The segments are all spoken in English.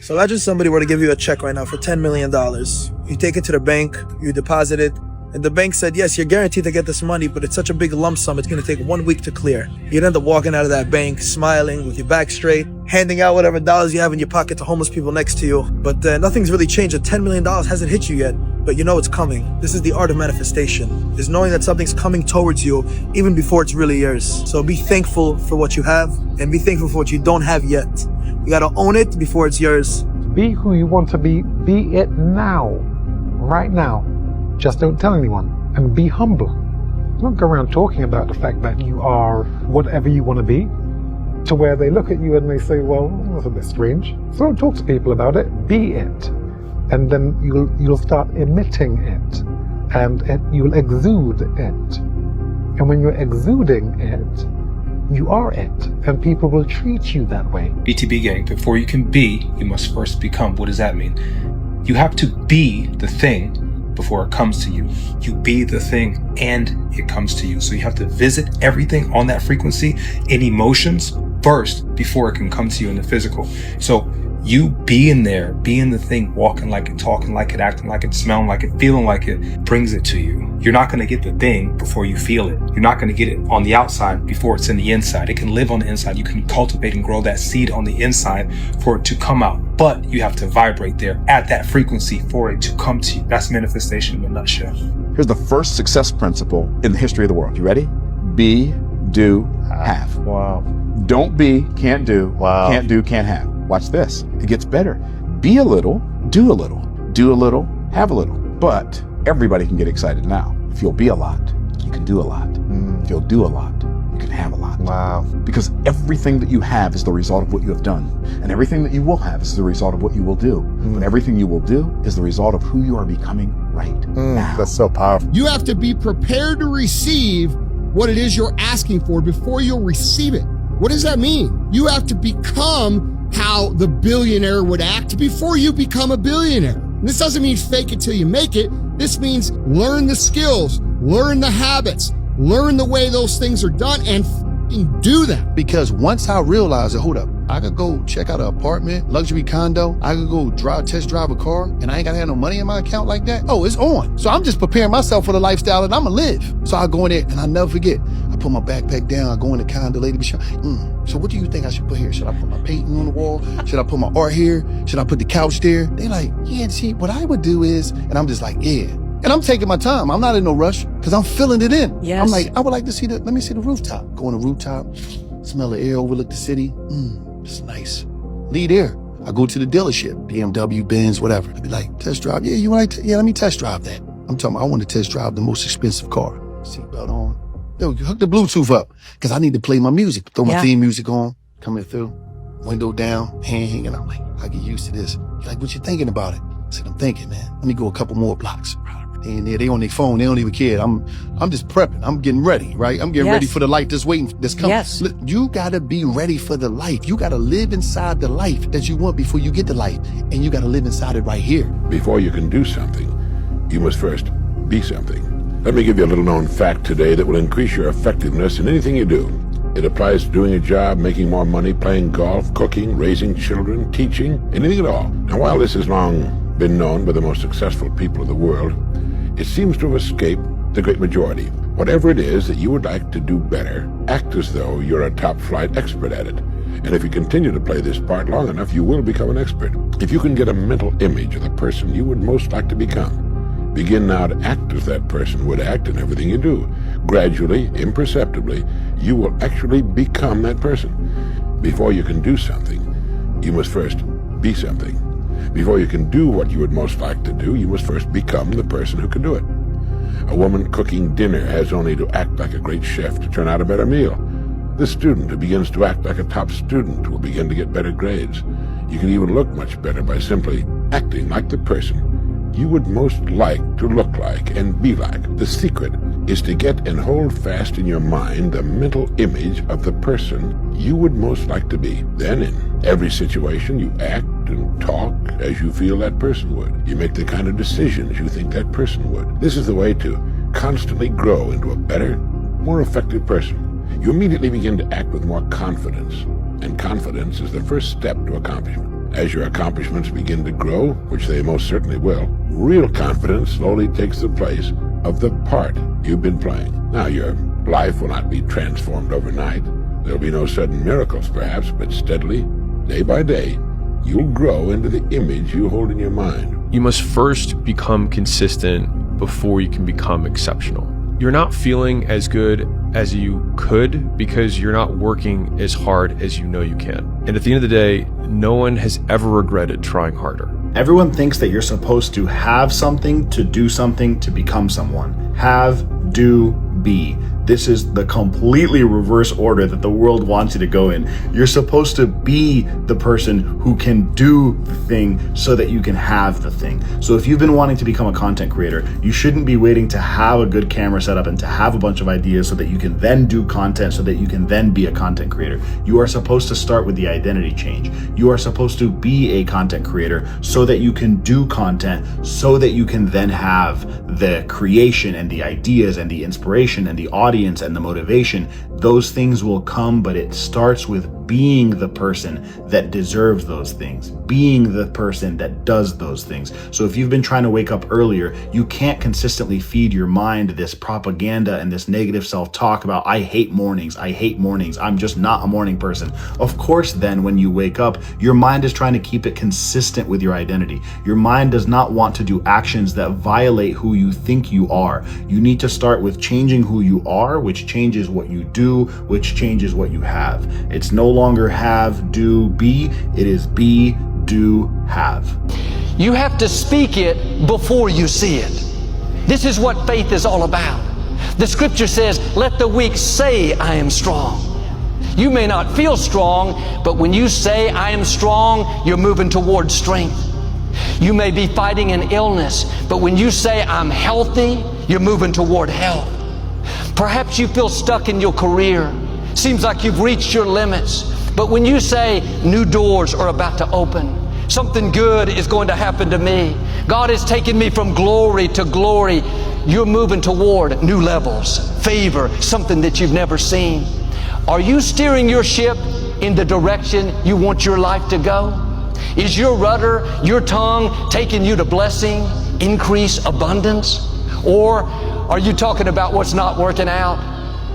So imagine somebody were to give you a check right now for $10 million. You take it to the bank, you deposit it, and the bank said, yes, you're guaranteed to get this money, but it's such a big lump sum, it's going to take 1 week to clear. You'd end up walking out of that bank, smiling, with your back straight, handing out whatever dollars you have in your pocket to homeless people next to you. But nothing's really changed. The $10 million hasn't hit you yet, but you know it's coming. This is the art of manifestation, is knowing that something's coming towards you even before it's really yours. So be thankful for what you have, and be thankful for what you don't have yet. You got to own it before it's yours. Be who you want to be it now, right now. Just don't tell anyone, and be humble. Don't go around talking about the fact that you are whatever you want to be, to where they look at you and they say, well, that's a bit strange. So don't talk to people about it, be it. And then you'll start emitting it, and you'll exude it. And when you're exuding it, you are it, and people will treat you that way. BTB gang, before you can be, you must first become. What does that mean? You have to be the thing before it comes to you. You be the thing and it comes to you. So you have to visit everything on that frequency in emotions first before it can come to you in the physical. So you being there, being the thing, walking like it, talking like it, acting like it, smelling like it, feeling like it, brings it to you. You're not going to get the thing before you feel it. You're not going to get it on the outside before it's in the inside. It can live on the inside. You can cultivate and grow that seed on the inside for it to come out. But you have to vibrate there at that frequency for it to come to you. That's manifestation in a nutshell. Here's the first success principle in the history of the world. You ready? Be, do, have. Wow. Don't be, can't do, Wow. can't do, can't have. Watch this. It gets better. Be a little, do a little. Do a little, have a little. But everybody can get excited now. If you'll be a lot, you can do a lot. If you'll do a lot, you can have a lot. Wow. Because everything that you have is the result of what you have done. And everything that you will have is the result of what you will do. But everything you will do is the result of who you are becoming right now. That's so powerful. You have to be prepared to receive what it is you're asking for before you'll receive it. What does that mean? You have to become how the billionaire would act before you become a billionaire. And this doesn't mean fake it till you make it. This means learn the skills, learn the habits, learn the way those things are done, and do that. Because once I realized that, hold up, I could go check out an apartment, luxury condo, I could go test drive a car, and I ain't gotta have no money in my account like that. Oh, it's on. So I'm just preparing myself for the lifestyle that I'm gonna live. So I go in there, and I never forget, I put my backpack down, I go in the condo, lady be showing, so what do you think I should put here? Should I put my painting on the wall? Should I put my art here? Should I put the couch there? They like, yeah, see, what I would do is, and I'm just like, yeah. And I'm taking my time. I'm not in no rush because I'm filling it in. Yes. I'm like, I would like to see let me see the rooftop. Go on the rooftop, smell the air, overlook the city. It's nice. Leave there. I go to the dealership, BMW, Benz, whatever. I'd be like, test drive. Yeah, you want let me test drive that. I'm talking about, I want to test drive the most expensive car. Seatbelt on. Yo, you hook the Bluetooth up because I need to play my music. Throw my theme music on, coming through, window down, hand hanging. I'm like, I get used to this. You're like, what you thinking about it? I said, I'm thinking, man. Let me go a couple more blocks. They on their phone. They don't even care. I'm just prepping. I'm getting ready, right? I'm getting ready for the life that's waiting, that's coming. Yes. Look, you gotta be ready for the life. You gotta live inside the life that you want before you get the life. And you gotta live inside it right here. Before you can do something, you must first be something. Let me give you a little known fact today that will increase your effectiveness in anything you do. It applies to doing a job, making more money, playing golf, cooking, raising children, teaching, anything at all. Now, while this has long been known by the most successful people of the world, it seems to have escaped the great majority. Whatever it is that you would like to do better, act as though you're a top-flight expert at it. And if you continue to play this part long enough, you will become an expert. If you can get a mental image of the person you would most like to become, begin now to act as that person would act in everything you do. Gradually, imperceptibly, you will actually become that person. Before you can do something, you must first be something. Before you can do what you would most like to do, you must first become the person who can do it. A woman cooking dinner has only to act like a great chef to turn out a better meal. The student who begins to act like a top student will begin to get better grades. You can even look much better by simply acting like the person you would most like to look like and be like. The secret is to get and hold fast in your mind the mental image of the person you would most like to be. Then in every situation you act and talk as you feel that person would. You make the kind of decisions you think that person would. This is the way to constantly grow into a better, more effective person. You immediately begin to act with more confidence, and confidence is the first step to accomplishment. As your accomplishments begin to grow, which they most certainly will, real confidence slowly takes the place of the part you've been playing. Now, your life will not be transformed overnight. There'll be no sudden miracles, perhaps, but steadily, day by day, you'll grow into the image you hold in your mind. You must first become consistent before you can become exceptional. You're not feeling as good as you could because you're not working as hard as you know you can. And at the end of the day, no one has ever regretted trying harder. Everyone thinks that you're supposed to have something, to do something, to become someone. Have, do, be. This is the completely reverse order that the world wants you to go in. You're supposed to be the person who can do the thing so that you can have the thing. So if you've been wanting to become a content creator, you shouldn't be waiting to have a good camera set up and to have a bunch of ideas so that you can then do content so that you can then be a content creator. You are supposed to start with the identity change. You are supposed to be a content creator so that you can do content so that you can then have the creation and the ideas and the inspiration and the audience and the motivation. Those things will come, but it starts with being the person that deserves those things, being the person that does those things. So if you've been trying to wake up earlier, you can't consistently feed your mind this propaganda and this negative self-talk about, I hate mornings, I'm just not a morning person. Of course, then when you wake up, your mind is trying to keep it consistent with your identity. Your mind does not want to do actions that violate who you think you are. You need to start with changing who you are, which changes what you do, which changes what you have. It's no longer have, do, be. It is be, do, have. You have to speak it before you see it. This is what faith is all about. The scripture says, let the weak say, I am strong. You may not feel strong, but when you say, I am strong, you're moving towards strength. You may be fighting an illness, but when you say, I'm healthy, you're moving toward health. Perhaps you feel stuck in your career. Seems like you've reached your limits. But when you say, new doors are about to open, something good is going to happen to me, God is taking me from glory to glory, you're moving toward new levels, favor, something that you've never seen. Are you steering your ship in the direction you want your life to go? Is your rudder, your tongue taking you to blessing, increase, abundance? Or are you talking about what's not working out?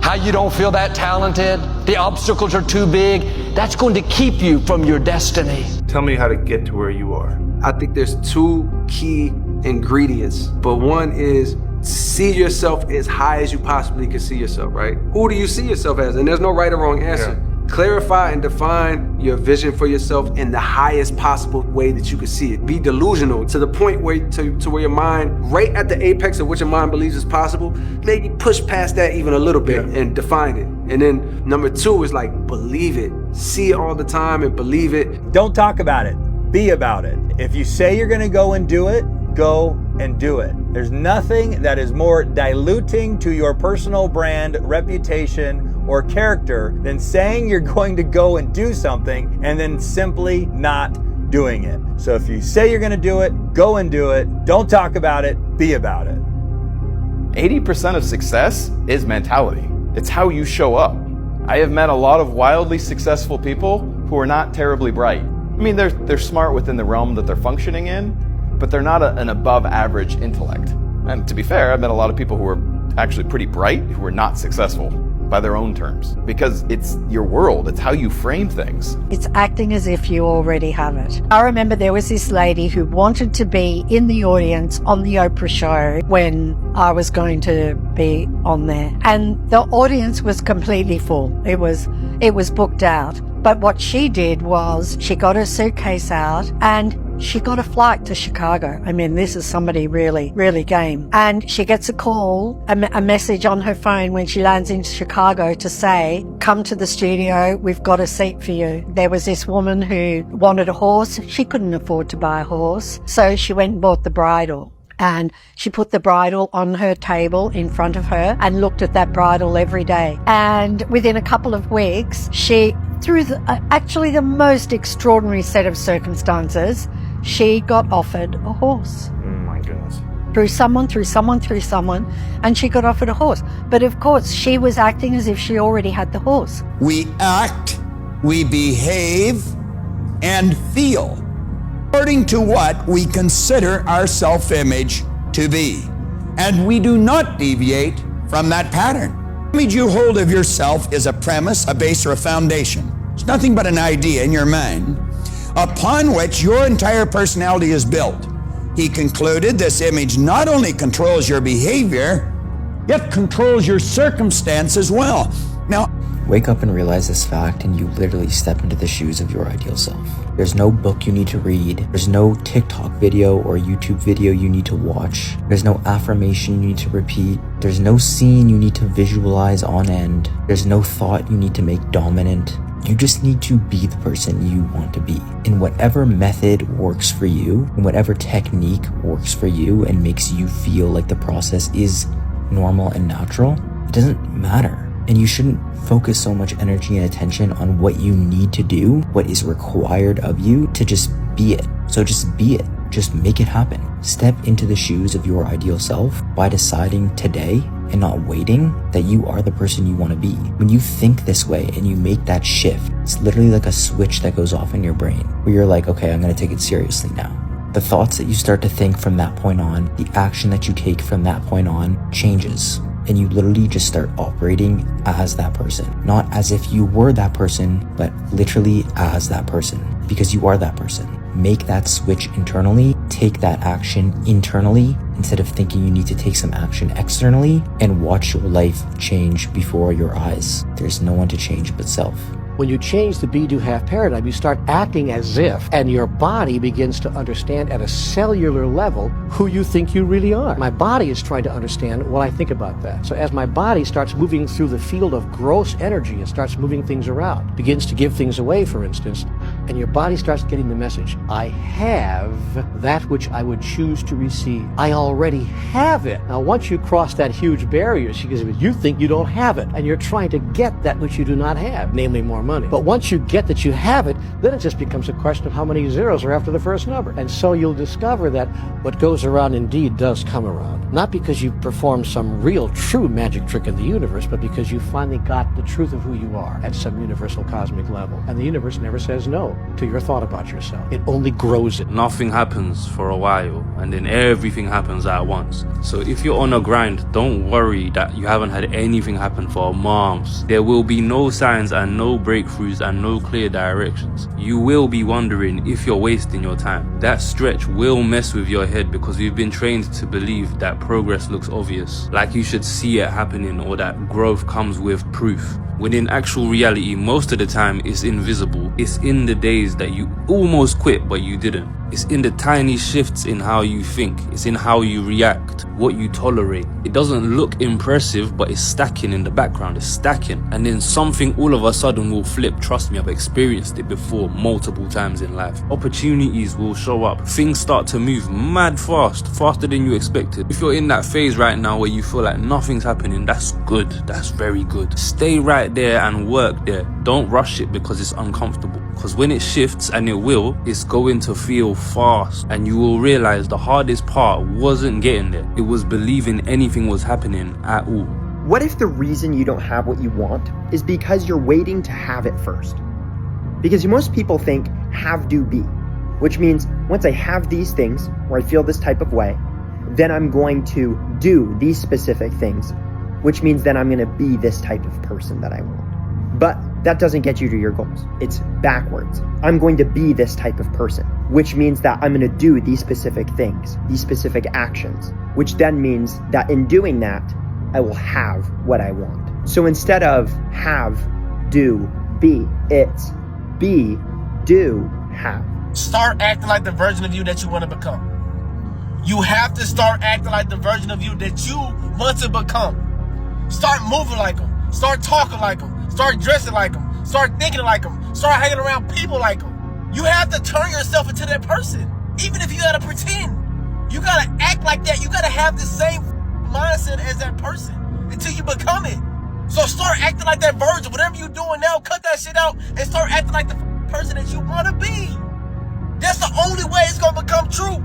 How you don't feel that talented? The obstacles are too big? That's going to keep you from your destiny. Tell me how to get to where you are. I think there's two key ingredients, but one is see yourself as high as you possibly can see yourself, right? Who do you see yourself as? And there's no right or wrong answer. Yeah. Clarify and define your vision for yourself in the highest possible way that you can see it. Be delusional to the point where to where your mind, right at the apex of what your mind believes is possible, maybe push past that even a little bit and define it. And then number two is like, believe it. See it all the time and believe it. Don't talk about it. Be about it. If you say you're gonna go and do it, go and do it. There's nothing that is more diluting to your personal brand, reputation, or character than saying you're going to go and do something and then simply not doing it. So if you say you're going to do it, go and do it. Don't talk about it, be about it. 80% of success is mentality. It's how you show up. I have met a lot of wildly successful people who are not terribly bright. I mean, they're smart within the realm that they're functioning in, but they're not an above average intellect. And to be fair, I've met a lot of people who are actually pretty bright who are not successful by their own terms, because it's your world, it's how you frame things. It's acting as if you already have it. I remember there was this lady who wanted to be in the audience on the Oprah show when I was going to be on there, and the audience was completely full. It was booked out. But what she did was she got her suitcase out and she got a flight to Chicago. I mean, this is somebody really, really game. And she gets a call, a message on her phone when she lands in Chicago to say, come to the studio, we've got a seat for you. There was this woman who wanted a horse. She couldn't afford to buy a horse. So she went and bought the bridle. And she put the bridle on her table in front of her and looked at that bridle every day. And within a couple of weeks, she, through actually the most extraordinary set of circumstances, she got offered a horse. Oh my goodness. Through someone, and she got offered a horse. But of course, she was acting as if she already had the horse. We act, we behave, and feel according to what we consider our self-image to be. And we do not deviate from that pattern. The image you hold of yourself is a premise, a base, or a foundation. It's nothing but an idea in your mind upon which your entire personality is built. He concluded this image not only controls your behavior, yet controls your circumstance as well. Now, wake up and realize this fact, and you literally step into the shoes of your ideal self. There's no book you need to read. There's no TikTok video or YouTube video you need to watch. There's no affirmation you need to repeat. There's no scene you need to visualize on end. There's no thought you need to make dominant. You just need to be the person you want to be. In whatever method works for you, and whatever technique works for you and makes you feel like the process is normal and natural, it doesn't matter. And you shouldn't focus so much energy and attention on what you need to do, what is required of you to just be it. So just be it. Just make it happen. Step into the shoes of your ideal self by deciding today and not waiting that you are the person you want to be. When you think this way and you make that shift, it's literally like a switch that goes off in your brain where you're like, okay, I'm going to take it seriously now. The thoughts that you start to think from that point on, the action that you take from that point on changes. And you literally just start operating as that person. Not as if you were that person, but literally as that person. Because you are that person. Make that switch internally, take that action internally, instead of thinking you need to take some action externally, and watch your life change before your eyes. There's no one to change but self. When you change the be-do-have paradigm, you start acting as if, and your body begins to understand at a cellular level who you think you really are. My body is trying to understand what I think about that. So as my body starts moving through the field of gross energy, it starts moving things around, begins to give things away, for instance, and your body starts getting the message, I have that which I would choose to receive. I already have it. Now, once you cross that huge barrier, you think you don't have it, and you're trying to get that which you do not have, namely more money. But once you get that you have it, then it just becomes a question of how many zeros are after the first number. And so you'll discover that what goes around indeed does come around. Not because you performed some real, true magic trick in the universe, but because you finally got the truth of who you are at some universal cosmic level. And the universe never says no to your thought about yourself. It only grows it. Nothing happens for a while, and then everything happens at once. So if you're on a grind, don't worry that you haven't had anything happen for months. There will be no signs and no breakthroughs and no clear directions. You will be wondering if you're wasting your time. That stretch will mess with your head because we've been trained to believe that progress looks obvious, like you should see it happening, or that growth comes with proof. When in actual reality, most of the time it's invisible. It's in the days that you almost quit but you didn't. It's in the tiny shifts in how you think. It's in how you react, what you tolerate. It doesn't look impressive, but it's stacking in the background. It's stacking. And then something all of a sudden will flip. Trust me, I've experienced it before multiple times in life. Opportunities will show up. Things start to move mad fast, faster than you expected. If you're in that phase right now where you feel like nothing's happening, that's good. That's very good. Stay right there and work there. Don't rush it because it's uncomfortable. Because when it shifts, and it will, it's going to feel fast, and you will realize the hardest part wasn't getting there. It was believing anything was happening at all. What if the reason you don't have what you want is because you're waiting to have it first? Because most people think have, do, be, which means once I have these things, or I feel this type of way, then I'm going to do these specific things, which means then I'm going to be this type of person that I want. But that doesn't get you to your goals. It's backwards. I'm going to be this type of person, which means that I'm going to do these specific things, these specific actions, which then means that in doing that, I will have what I want. So instead of have, do, be, it's be, do, have. Start acting like the version of you that you want to become. You have to start acting like the version of you that you want to become. Start moving like them. Start talking like them. Start dressing like them. Start thinking like them. Start hanging around people like them. You have to turn yourself into that person. Even if you gotta pretend. You gotta act like that. You gotta have the same mindset as that person until you become it. So start acting like that version. Whatever you're doing now, cut that shit out and start acting like the person that you want to be. That's the only way it's gonna become true.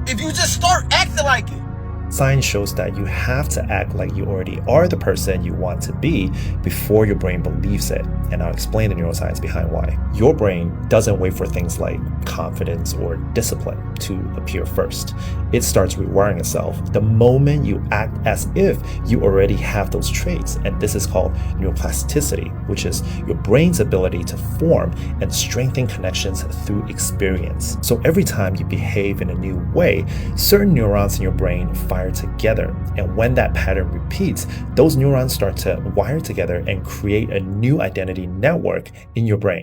If you just start acting like it. Science shows that you have to act like you already are the person you want to be before your brain believes it. And I'll explain the neuroscience behind why. Your brain doesn't wait for things like confidence or discipline to appear first. It starts rewiring itself the moment you act as if you already have those traits. And this is called neuroplasticity, which is your brain's ability to form and strengthen connections through experience. So every time you behave in a new way, certain neurons in your brain fire together. And when that pattern repeats, those neurons start to wire together and create a new identity network in your brain.